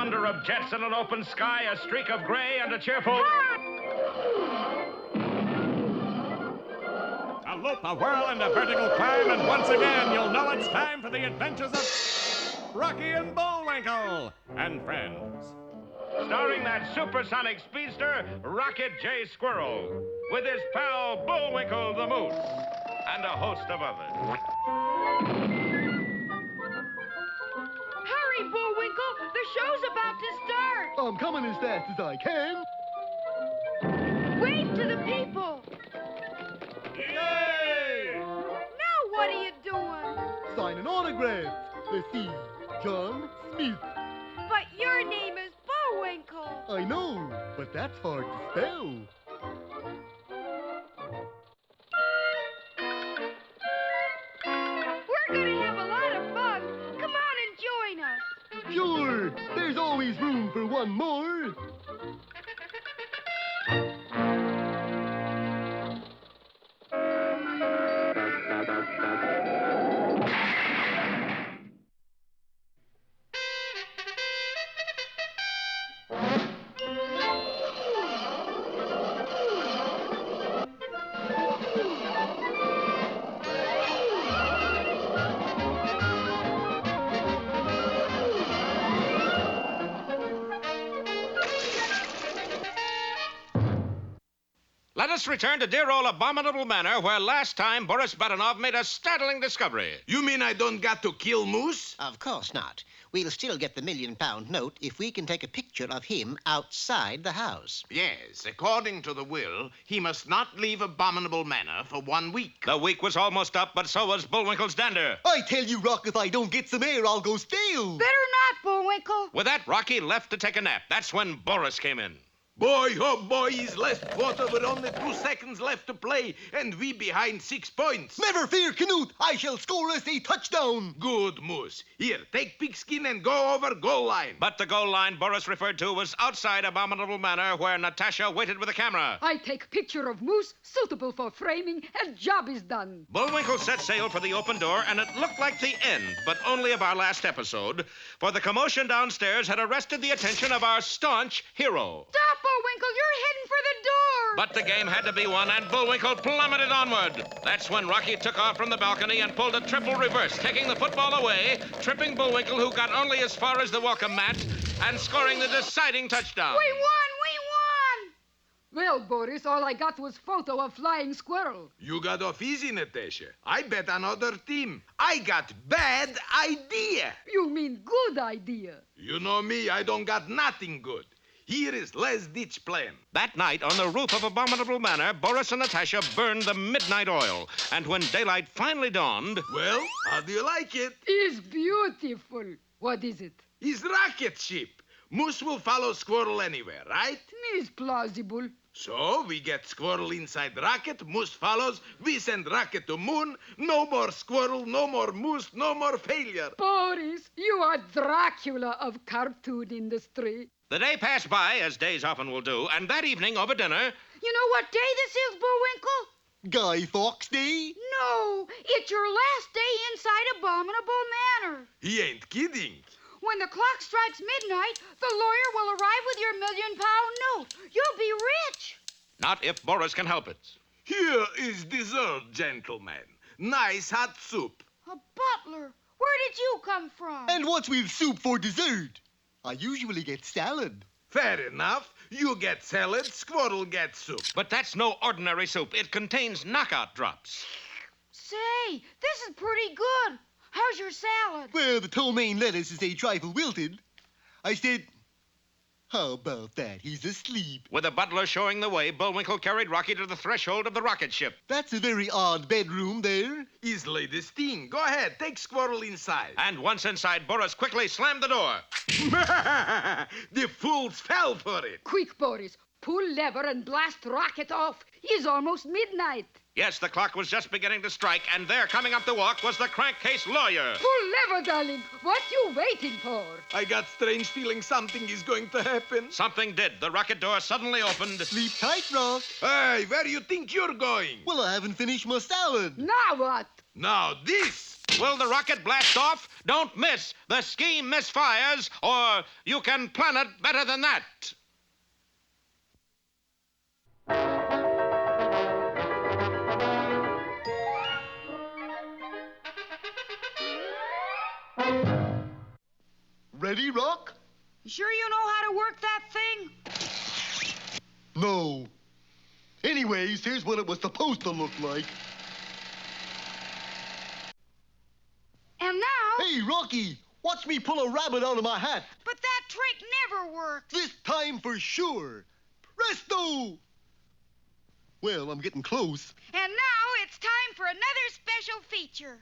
thunder of jets in an open sky, a streak of gray, and a cheerful... A loop, a whirl, and a vertical climb, and once again you'll know it's time for the adventures of Rocky and Bullwinkle and friends. Starring that supersonic speedster, Rocket J. Squirrel, with his pal Bullwinkle the Moose, and a host of others. Hurry, Bullwinkle! The show's about to start! I'm coming as fast as I can. Wave to the people! Yay! Now what are you doing? Signing autographs. Let's see. John Smith. But your name is Bullwinkle. I know, but that's hard to spell. We're gonna have a lot of fun. Come on and join us. Sure, there's always room for one more. Let us return to dear old Abominable Manor, where last time Boris Badenov made a startling discovery. You mean I don't got to kill Moose? Of course not. We'll still get the £1,000,000 note if we can take a picture of him outside the house. Yes, according to the will, he must not leave Abominable Manor for 1 week. The week was almost up, but so was Bullwinkle's dander. I tell you, Rock, if I don't get some air, I'll go stale. Better not, Bullwinkle. With that, Rocky left to take a nap. That's when Boris came in. Boy, oh boy, is last quarter with only 2 seconds left to play, and we behind 6 points. Never fear, Canute. I shall score us a touchdown. Good, Moose. Here, take Pigskin and go over goal line. But the goal line Boris referred to was outside Abominable Manor, where Natasha waited with a camera. I take picture of moose suitable for framing, and job is done. Bullwinkle set sail for the open door, and it looked like the end, but only of our last episode, for the commotion downstairs had arrested the attention of our staunch hero. Stop, Bullwinkle. You're heading for the door. But the game had to be won, and Bullwinkle plummeted onward. That's when Rocky took off from the balcony and pulled a triple reverse, taking the football away, tripping Bullwinkle, who got only as far as the welcome mat, and scoring the deciding touchdown. We won. Well, Boris, all I got was photo of flying squirrel. You got off easy, Natasha. I bet another team. I got bad idea. You mean good idea. You know me, I don't got nothing good. Here is last-ditch plan. That night, on the roof of Abominable Manor, Boris and Natasha burned the midnight oil. And when daylight finally dawned... Well, how do you like it? It's beautiful. What is it? It's rocket ship. Moose will follow Squirrel anywhere, right? It's plausible. So, we get Squirrel inside Rocket, Moose follows, we send Rocket to Moon, no more Squirrel, no more Moose, no more failure. Boris, you are Dracula of cartoon industry. The day passed by, as days often will do, and that evening over dinner... You know what day this is, Bullwinkle? Guy Fawkes Day? No, it's your last day inside Abominable Manor. He ain't kidding. When the clock strikes midnight, the lawyer will arrive with your £1,000,000 note. You'll be rich. Not if Boris can help it. Here is dessert, gentlemen. Nice hot soup. A butler? Where did you come from? And what's with soup for dessert? I usually get salad. Fair enough. You get salad, Squirrel gets soup. But that's no ordinary soup. It contains knockout drops. Say, this is pretty good. How's your salad? Well, the ptomaine lettuce is a trifle wilted. I said, how about that? He's asleep. With the butler showing the way, Bullwinkle carried Rocky to the threshold of the rocket ship. That's a very odd bedroom there. His latest thing. Go ahead, take Squirrel inside. And once inside, Boris quickly slammed the door. The fools fell for it. Quick, Boris. Pull lever and blast Rocket off. It's almost midnight. Yes, the clock was just beginning to strike, and there, coming up the walk, was the crankcase lawyer. Pull lever, darling. What you waiting for? I got strange feeling something is going to happen. Something did. The rocket door suddenly opened. Sleep tight, Rock. Hey, where do you think you're going? Well, I haven't finished my salad. Now what? Now this. Will the rocket blast off? Don't miss the scheme misfires, or you can plan it better than that. Ready, Rock? You sure you know how to work that thing? No. Anyways, here's what it was supposed to look like. And now... Hey, Rocky, watch me pull a rabbit out of my hat. But that trick never worked. This time for sure. Presto! Well, I'm getting close. And now it's time for another special feature.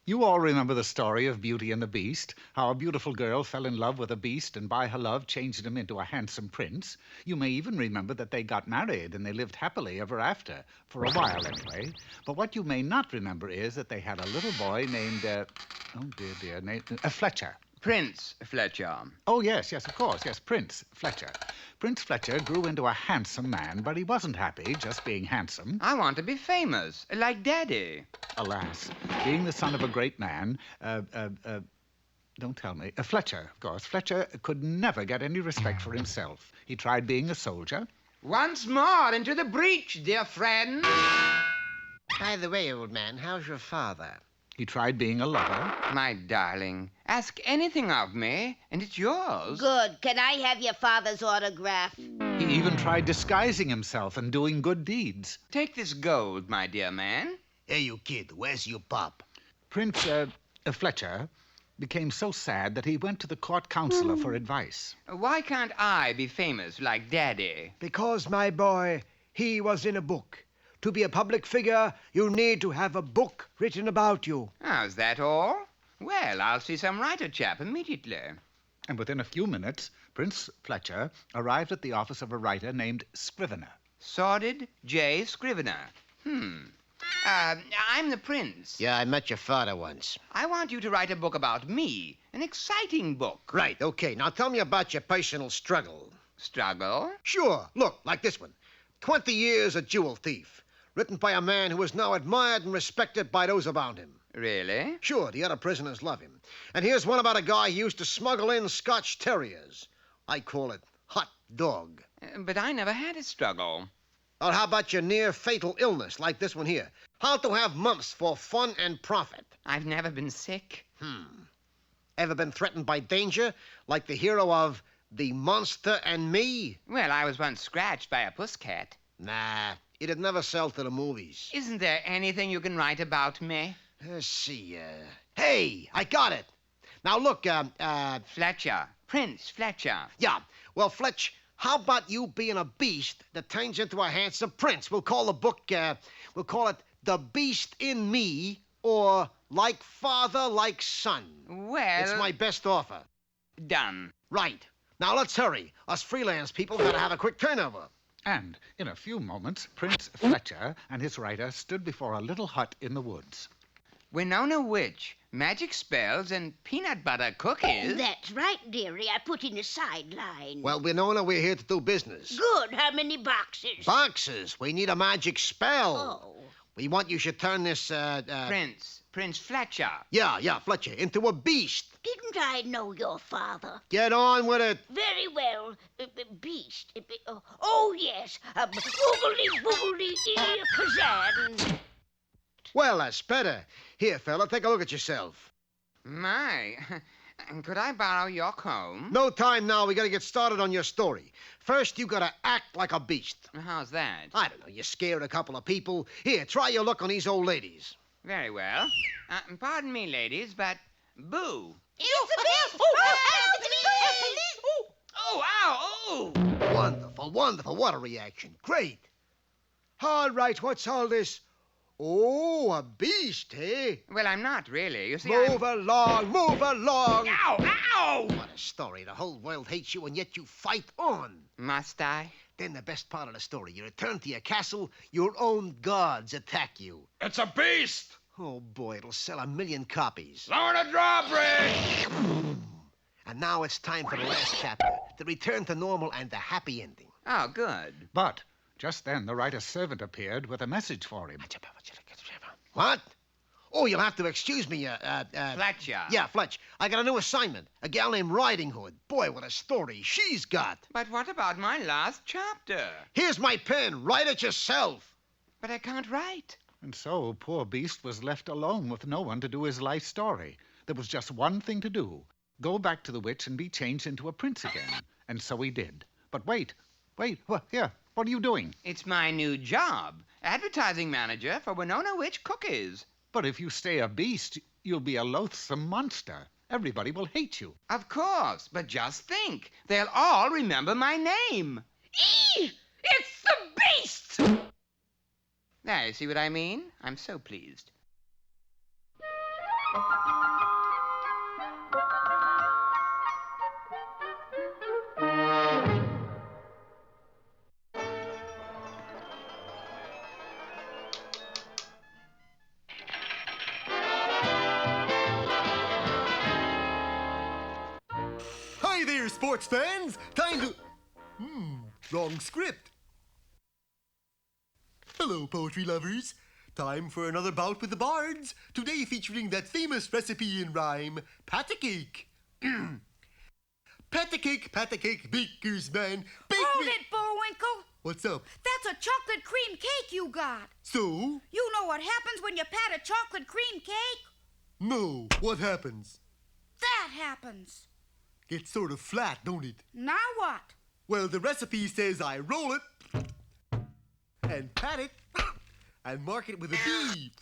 You all remember the story of Beauty and the Beast, how a beautiful girl fell in love with a beast and by her love changed him into a handsome prince. You may even remember that they got married and they lived happily ever after, for a while anyway. But what you may not remember is that they had a little boy named, Fletcher. Prince Fletcher. Oh, yes, of course, yes, Prince Fletcher. Prince Fletcher grew into a handsome man, but he wasn't happy just being handsome. I want to be famous, like Daddy. Alas, being the son of a great man, don't tell me, Fletcher, of course, Fletcher could never get any respect for himself. He tried being a soldier. Once more into the breach, dear friend. By the way, old man, how's your father? He tried being a lover. My darling, ask anything of me, and it's yours. Good. Can I have your father's autograph? He even tried disguising himself and doing good deeds. Take this gold, my dear man. Hey, you kid, where's your pop? Prince Fletcher became so sad that he went to the court counselor for advice. Why can't I be famous like Daddy? Because, my boy, he was in a book. To be a public figure, you need to have a book written about you. Oh, is that all? Well, I'll see some writer chap immediately. And within a few minutes, Prince Fletcher arrived at the office of a writer named Scrivener. Sordid J. Scrivener. I'm the prince. Yeah, I met your father once. I want you to write a book about me. An exciting book. Right, okay. Now tell me about your personal struggle. Struggle? Sure. Look, like this one. 20 years a jewel thief. Written by a man who is now admired and respected by those around him. Really? Sure, the other prisoners love him. And here's one about a guy who used to smuggle in Scotch terriers. I call it hot dog. But I never had a struggle. Or how about your near-fatal illness, like this one here? How to have mumps for fun and profit. I've never been sick. Ever been threatened by danger, like the hero of The Monster and Me? Well, I was once scratched by a pusscat. Nah, it'd never sell to the movies. Isn't there anything you can write about me? Let's see, Hey, I got it. Now look, Fletcher. Prince Fletcher. Yeah, well, Fletch, how about you being a beast that turns into a handsome prince? We'll call the book, we'll call it The Beast in Me, or Like Father, Like Son. Well... It's my best offer. Done. Right. Now let's hurry. Us freelance people gotta have a quick turnover. And in a few moments, Prince Fletcher and his writer stood before a little hut in the woods. Winona Witch, magic spells, and peanut butter cookies. That's right, dearie. I put in a sideline. Well, Winona, we're here to do business. Good. How many boxes? Boxes? We need a magic spell. Oh. We want you should turn this, Prince Fletcher. Yeah, Fletcher, into a beast. Didn't I know your father? Get on with it. Very well. Beast. Oh, yes. Boogly, kazan. Well, that's better. Here, fella, take a look at yourself. My, could I borrow your comb? No time now. We gotta get started on your story. First, you gotta act like a beast. How's that? I don't know. You scared a couple of people. Here, try your luck on these old ladies. Very well. Pardon me, ladies, but boo. It's a beast! Oh, ow! Oh! Wonderful. What a reaction. Great. All right, what's all this? Oh, a beast, eh? Well, I'm not really. You see, Move along, move along. Ow! Ow! What a story. The whole world hates you, and yet you fight on. Must I? Then the best part of the story. You return to your castle, your own gods attack you. It's a beast! Oh, boy, it'll sell 1 million copies. Lower the drawbridge! And now it's time for the last chapter, the return to normal and the happy ending. Oh, good. But just then the writer's servant appeared with a message for him. What? Oh, you'll have to excuse me, Fletcher. Yeah, Fletch. I got a new assignment. A gal named Riding Hood. Boy, what a story she's got. But what about my last chapter? Here's my pen. Write it yourself. But I can't write. And so poor Beast was left alone with no one to do his life story. There was just one thing to do. Go back to the witch and be changed into a prince again. And so he did. But wait. Here, what are you doing? It's my new job. Advertising manager for Winona Witch Cookies. But if you stay a beast, you'll be a loathsome monster. Everybody will hate you. Of course, but just think. They'll all remember my name. Eee! It's the beast! There, you see what I mean? I'm so pleased. Hi there, sports fans. Time to... wrong script. Hello, poetry lovers. Time for another bout with the bards. Today featuring that famous recipe in rhyme, pat a cake. Pat a cake, baker's man. Bake Hold me... it, Bullwinkle. What's up? That's a chocolate cream cake you got. So? You know what happens when you pat a chocolate cream cake? No. What happens? That happens. Gets sort of flat, don't it? Now what? Well, the recipe says I roll it and pat it and mark it with a B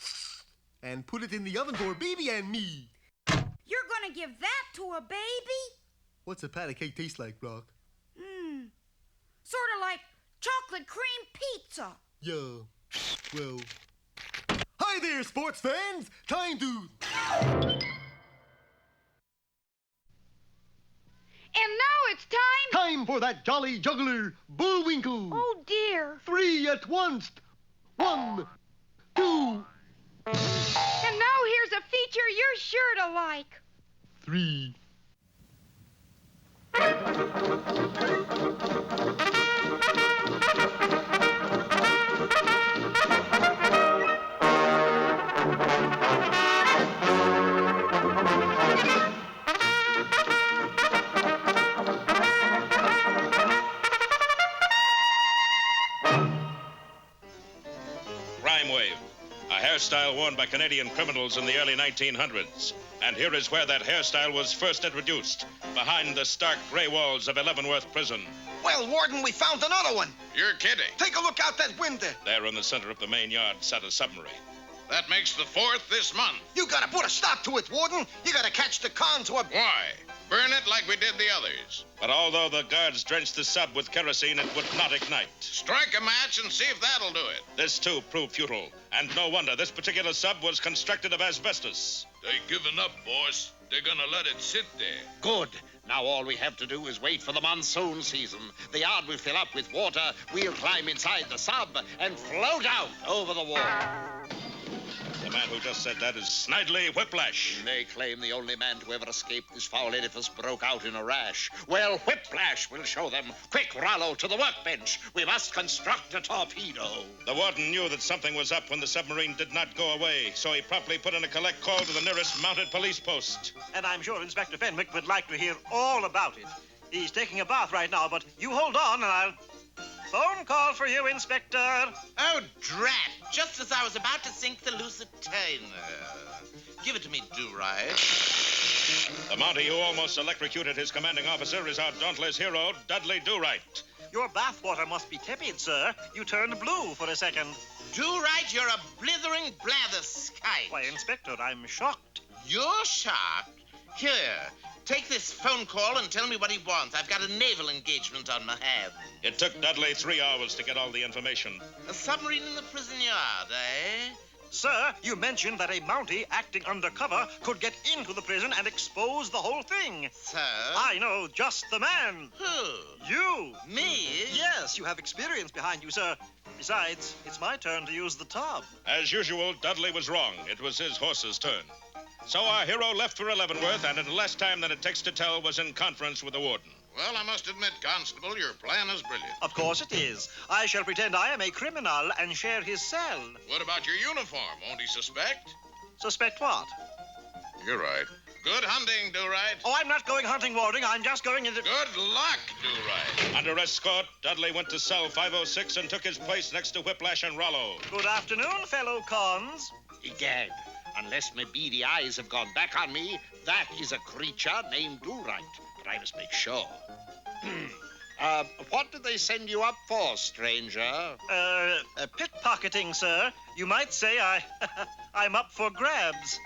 and put it in the oven for Baby and me. You're gonna give that to a baby? What's a pat of cake taste like, Brock? Sort of like chocolate cream pizza. Yeah. Well. Hi there, sports fans. Time to... And now it's time... Time for that jolly juggler, Bullwinkle. Oh, dear. 3 at once. 1, 2... And now here's a feature you're sure to like. 3. Crime Wave, a hairstyle worn by Canadian criminals in the early 1900s. And here is where that hairstyle was first introduced, behind the stark gray walls of Elevenworth prison. Well, Warden, we found another one. You're kidding. Take a look out that window. There in the center of the main yard sat a submarine. That makes the 4th this month. You gotta put a stop to it, Warden. You gotta catch the cons who are... Why? Burn it like we did the others. But although the guards drenched the sub with kerosene, it would not ignite. Strike a match and see if that'll do it. This, too, proved futile. And no wonder this particular sub was constructed of asbestos. They given up, boss. They're gonna let it sit there. Good. Now all we have to do is wait for the monsoon season. The yard will fill up with water. We'll climb inside the sub and float out over the wall. The man who just said that is Snidely Whiplash. They claim the only man to ever escape this foul edifice broke out in a rash. Well, Whiplash will show them. Quick, Rollo, to the workbench. We must construct a torpedo. The warden knew that something was up when the submarine did not go away, so he promptly put in a collect call to the nearest mounted police post. And I'm sure Inspector Fenwick would like to hear all about it. He's taking a bath right now, but you hold on and I'll... Phone call for you, Inspector. Oh, drat. Just as I was about to sink the Lusitania. Give it to me, Do-Right. The Mountie who almost electrocuted his commanding officer is our dauntless hero, Dudley Do-Right. Your bathwater must be tepid, sir. You turned blue for a second. Do-Right, you're a blithering blatherskite. Why, Inspector, I'm shocked. You're shocked? Here, take this phone call and tell me what he wants. I've got a naval engagement on my hands. It took Dudley 3 hours to get all the information. A submarine in the prison yard, eh? Sir, you mentioned that a Mountie acting undercover could get into the prison and expose the whole thing. Sir? I know just the man. Who? You. Me? Yes, you have experience behind you, sir. Besides, it's my turn to use the tub. As usual, Dudley was wrong. It was his horse's turn. So our hero left for Elevenworth, and in less time than it takes to tell, was in conference with the warden. Well, I must admit, Constable, your plan is brilliant. Of course it is. I shall pretend I am a criminal and share his cell. What about your uniform? Won't he suspect? Suspect what? You're right. Good hunting, Do-Right. Oh, I'm not going hunting, Warden. I'm just going into... Good luck, Do-Right. Under escort, Dudley went to cell 506 and took his place next to Whiplash and Rollo. Good afternoon, fellow cons. Egad, unless my beady eyes have gone back on me, that is a creature named Do-Right. But I must make sure. What did they send you up for, stranger? Pickpocketing, sir. You might say I'm up for grabs.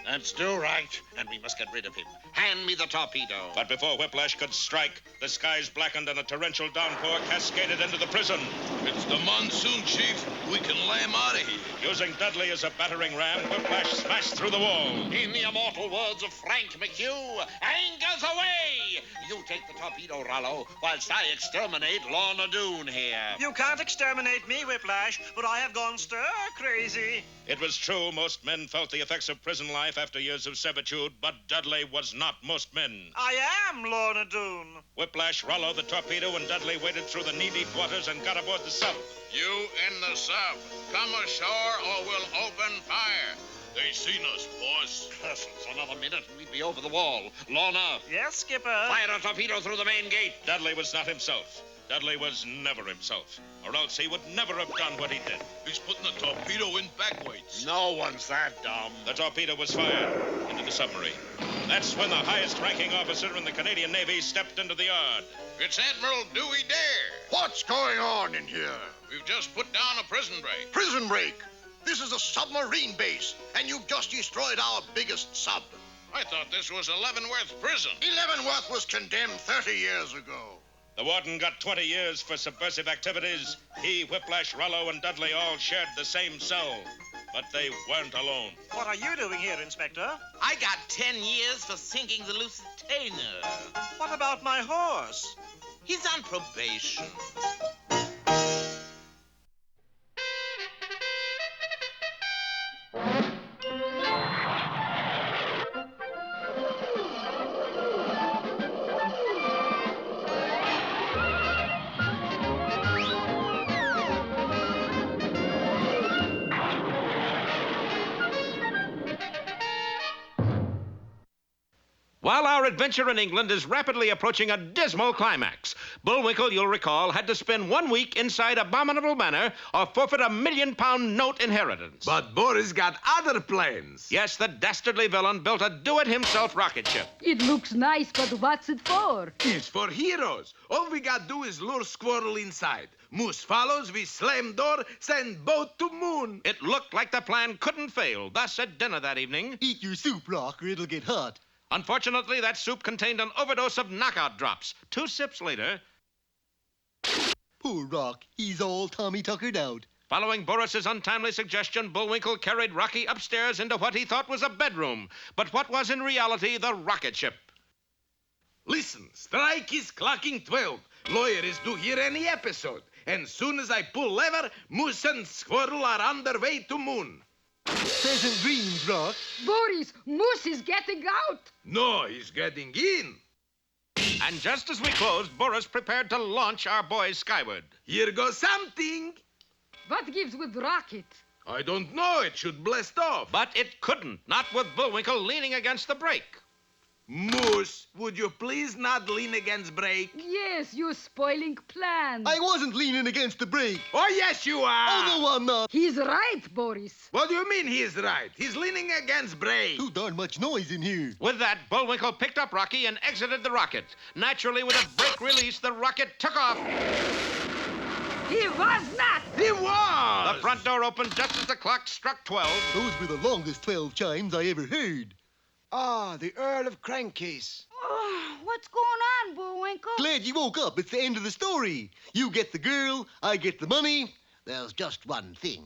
That's Do-Right, and we must get rid of him. Hand me the torpedo. But before Whiplash could strike, the skies blackened and a torrential downpour cascaded into the prison. It's the monsoon, Chief. We can lay him out of here. Using Dudley as a battering ram, Whiplash smashed through the wall. In the immortal words of Frank McHugh, anchors away! You take the torpedo, Rollo, whilst I exterminate Lorna Doone here. You can't exterminate me, Whiplash, but I have gone stir-crazy. It was true, most men felt the effects of prison life after years of servitude, but Dudley was not most men. I am Lorna Doone. Whiplash, Rollo, the torpedo, and Dudley waded through the knee-deep waters and got aboard the sub. You in the sub, come ashore or we'll open fire. They seen us, boss. Curses, another minute and we'd be over the wall. Lorna. Yes, Skipper? Fire a torpedo through the main gate. Dudley was not himself. Dudley was never himself, or else he would never have done what he did. He's putting the torpedo in backwards. No one's that dumb. The torpedo was fired into the submarine. That's when the highest-ranking officer in the Canadian Navy stepped into the yard. It's Admiral Dewey Dare. What's going on in here? We've just put down a prison break. Prison break? This is a submarine base, and you've just destroyed our biggest sub. I thought this was Elevenworth prison. Elevenworth was condemned 30 years ago. The warden got 20 years for subversive activities. He, Whiplash, Rollo, and Dudley all shared the same cell. But they weren't alone. What are you doing here, Inspector? I got 10 years for sinking the Lusitania. What about my horse? He's on probation. While our adventure in England is rapidly approaching a dismal climax, Bullwinkle, you'll recall, had to spend 1 week inside Abominable Manor or forfeit a £1 million note inheritance. But Boris got other plans. Yes, the dastardly villain built a do-it-himself rocket ship. It looks nice, but what's it for? It's for heroes. All we got to do is lure Squirrel inside. Moose follows, we slam door, send boat to moon. It looked like the plan couldn't fail. Thus, at dinner that evening... Eat your soup, Rock, or it'll get hot. Unfortunately, that soup contained an overdose of knockout drops. 2 sips later... Poor Rock. He's all Tommy Tuckered out. Following Boris's untimely suggestion, Bullwinkle carried Rocky upstairs into what he thought was a bedroom, but what was in reality the rocket ship. Listen, strike is clocking 12. Lawyer is due here any episode. And soon as I pull lever, Moose and Squirrel are on their way to moon. Pleasant dreams, Rock. Boris, Moose is getting out. No, he's getting in. And just as we closed, Boris prepared to launch our boys skyward. Here goes something. What gives with rocket? I don't know. It should blast off. But it couldn't, not with Bullwinkle leaning against the brake. Moose, would you please not lean against brake? Yes, you spoiling plans. I wasn't leaning against the brake. Oh, yes, you are. Oh, no, I'm not. He's right, Boris. What do you mean he's right? He's leaning against brake. Too darn much noise in here. With that, Bullwinkle picked up Rocky and exited the rocket. Naturally, with a brake release, the rocket took off. He was not. He was. The front door opened just as the clock struck 12. Those were the longest 12 chimes I ever heard. Ah, the Earl of Crankcase. Oh, what's going on, Bullwinkle? Glad you woke up. It's the end of the story. You get the girl, I get the money. There's just one thing.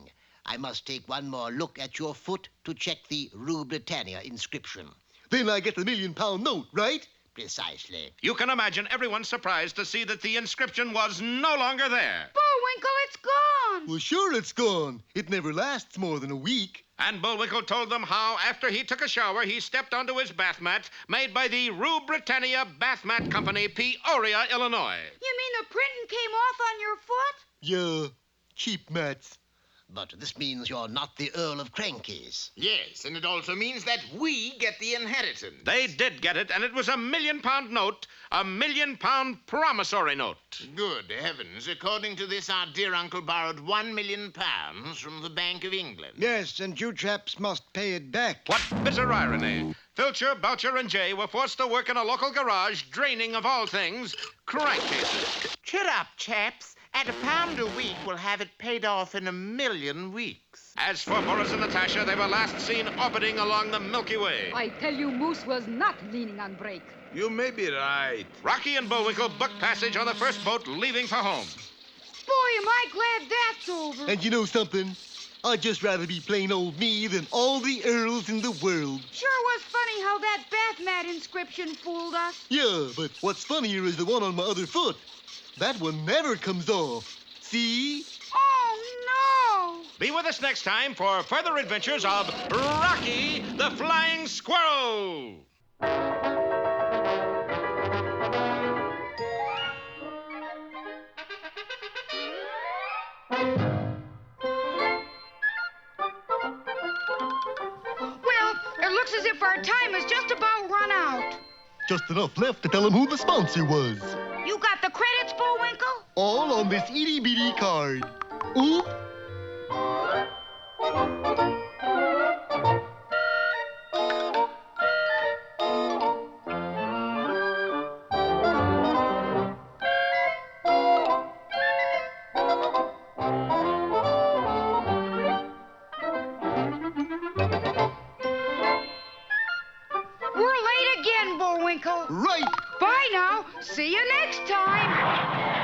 I must take one more look at your foot to check the Rue Brittania inscription. Then I get the £1,000,000 note, right? Precisely. You can imagine everyone's surprise to see that the inscription was no longer there. Bullwinkle, it's gone. Well, sure it's gone. It never lasts more than a week. And Bullwinkle told them how, after he took a shower, he stepped onto his bath mat made by the Rue Brittania Bath Mat Company, Peoria, Illinois. You mean the printing came off on your foot? Yeah, cheap mats. But this means you're not the Earl of Crankies. Yes, and it also means that we get the inheritance. They did get it, and it was a £1,000,000 note, a £1,000,000 promissory note. Good heavens. According to this, our dear uncle borrowed £1,000,000 from the Bank of England. Yes, and you chaps must pay it back. What bitter irony. Filcher, Boucher, and Jay were forced to work in a local garage, draining, of all things, crankcases. Cheer up, chaps. At £1 a week, we'll have it paid off in 1,000,000 weeks. As for Boris and Natasha, they were last seen orbiting along the Milky Way. I tell you, Moose was not leaning on brake. You may be right. Rocky and Bullwinkle booked passage on the first boat leaving for home. Boy, am I glad that's over. And you know something? I'd just rather be plain old me than all the earls in the world. Sure was funny how that bath mat inscription fooled us. Yeah, but what's funnier is the one on my other foot. That one never comes off. See? Oh, no! Be with us next time for further adventures of Rocky the Flying Squirrel. Well, it looks as if our time is just about run out. Just enough left to tell him who the sponsor was. You got the credits, Bullwinkle? All on this itty-bitty card. Oop! We're late again, Bullwinkle. Right! Bye now. See you next time.